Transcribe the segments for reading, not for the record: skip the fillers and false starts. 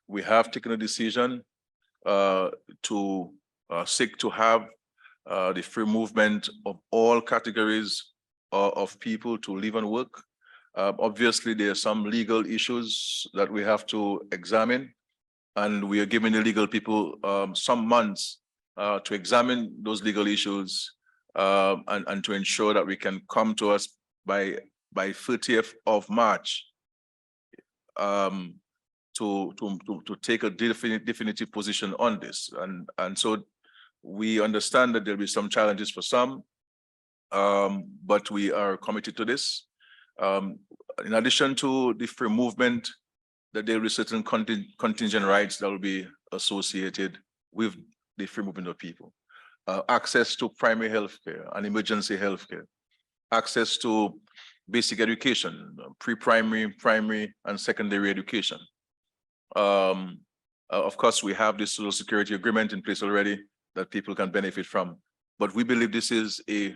we have taken a decision to seek to have the free movement of all categories of people to live and work. Obviously, there are some legal issues that we have to examine, and we are giving the legal people some months to examine those legal issues and to ensure that we can come to us by 30th of March to take a definitive position on this. And so we understand that there'll be some challenges for some, but we are committed to this. In addition to the free movement, that there will be certain contingent rights that will be associated with the free movement of people. Access to primary healthcare and emergency healthcare, access to basic education, pre-primary, primary, and secondary education. Of course, we have this Social Security agreement in place already that people can benefit from, but we believe this is a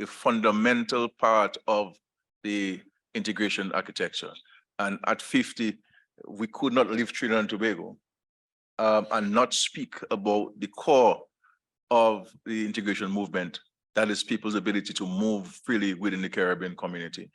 fundamental part of the integration architecture. And at 50, we could not leave Trinidad and Tobago and not speak about the core of the integration movement, that is people's ability to move freely within the Caribbean community.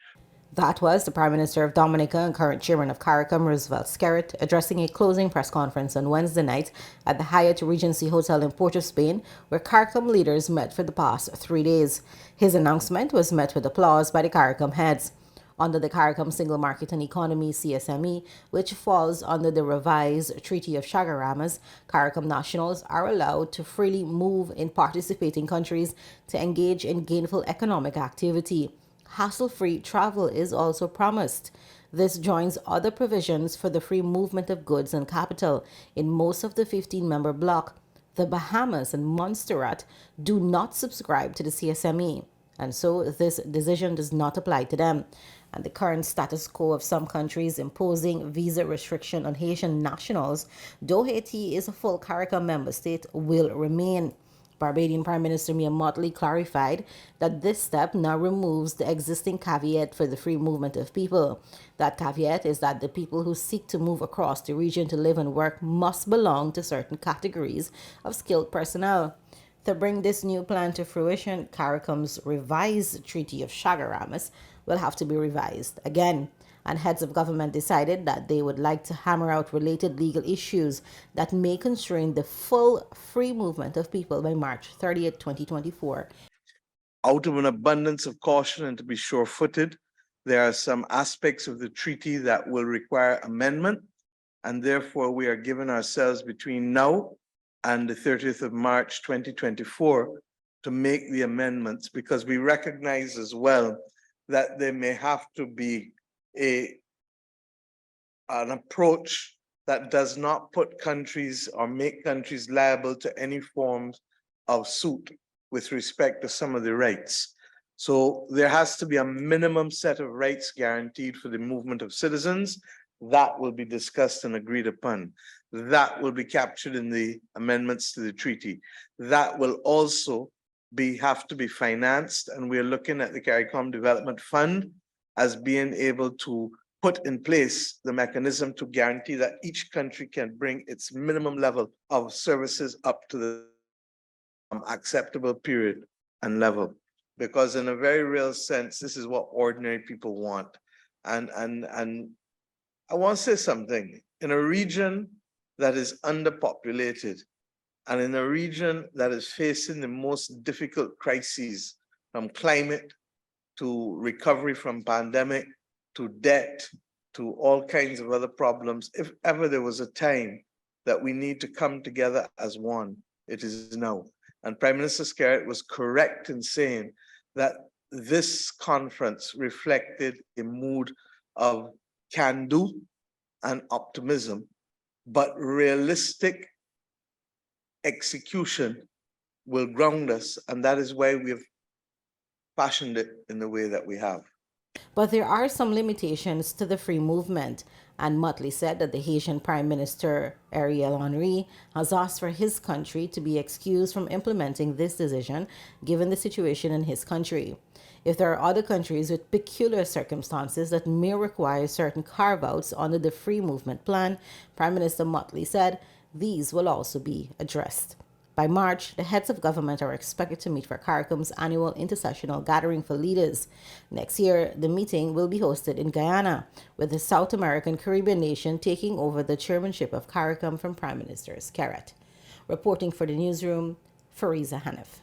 That was the Prime Minister of Dominica and current chairman of Caricom, Roosevelt Skerritt, addressing a closing press conference on Wednesday night at the Hyatt Regency Hotel in Port of Spain, where Caricom leaders met for the past 3 days. His announcement was met with applause by the Caricom heads. Under the Caricom Single Market and Economy CSME, which falls under the revised Treaty of Chaguaramas, Caricom nationals are allowed to freely move in participating countries to engage in gainful economic activity. Hassle-free travel is also promised. This joins other provisions for the free movement of goods and capital in most of the 15-member bloc. The Bahamas and Montserrat do not subscribe to the CSME, and so this decision does not apply to them. And the current status quo of some countries imposing visa restriction on Haitian nationals, though Haiti is a full CARICOM member state, will remain. Barbadian Prime Minister Mia Mottley clarified that this step now removes the existing caveat for the free movement of people. That caveat is that the people who seek to move across the region to live and work must belong to certain categories of skilled personnel. To bring this new plan to fruition, CARICOM's revised Treaty of Chaguaramas will have to be revised again. And heads of government decided that they would like to hammer out related legal issues that may constrain the full free movement of people by March 30th, 2024. Out of an abundance of caution and to be sure-footed, there are some aspects of the treaty that will require amendment, and therefore we are giving ourselves between now and the 30th of March 2024 to make the amendments, because we recognize as well that there may have to be an approach that does not put countries or make countries liable to any forms of suit with respect to some of the rights. So there has to be a minimum set of rights guaranteed for the movement of citizens. That will be discussed and agreed upon. That will be captured in the amendments to the treaty. That will also have to be financed, and we're looking at the CARICOM Development Fund as being able to put in place the mechanism to guarantee that each country can bring its minimum level of services up to the acceptable period and level. Because in a very real sense, this is what ordinary people want. And I want to say something. In a region that is underpopulated, and in a region that is facing the most difficult crises, from climate to recovery from pandemic, to debt, to all kinds of other problems, if ever there was a time that we need to come together as one, it is now. And Prime Minister Skerritt was correct in saying that this conference reflected a mood of can-do and optimism, but realistic execution will ground us, and that is why we have fashioned it in the way that we have. But there are some limitations to the free movement, and Mottley said that the Haitian Prime Minister Ariel Henry has asked for his country to be excused from implementing this decision given the situation in his country. If there are other countries with peculiar circumstances that may require certain carve-outs under the Free Movement Plan, Prime Minister Motley said these will also be addressed. By March, the heads of government are expected to meet for Caricom's annual intersessional gathering for leaders. Next year, the meeting will be hosted in Guyana, with the South American Caribbean nation taking over the chairmanship of Caricom from Prime Minister Skerrit. Reporting for the newsroom, Fariza Hanif.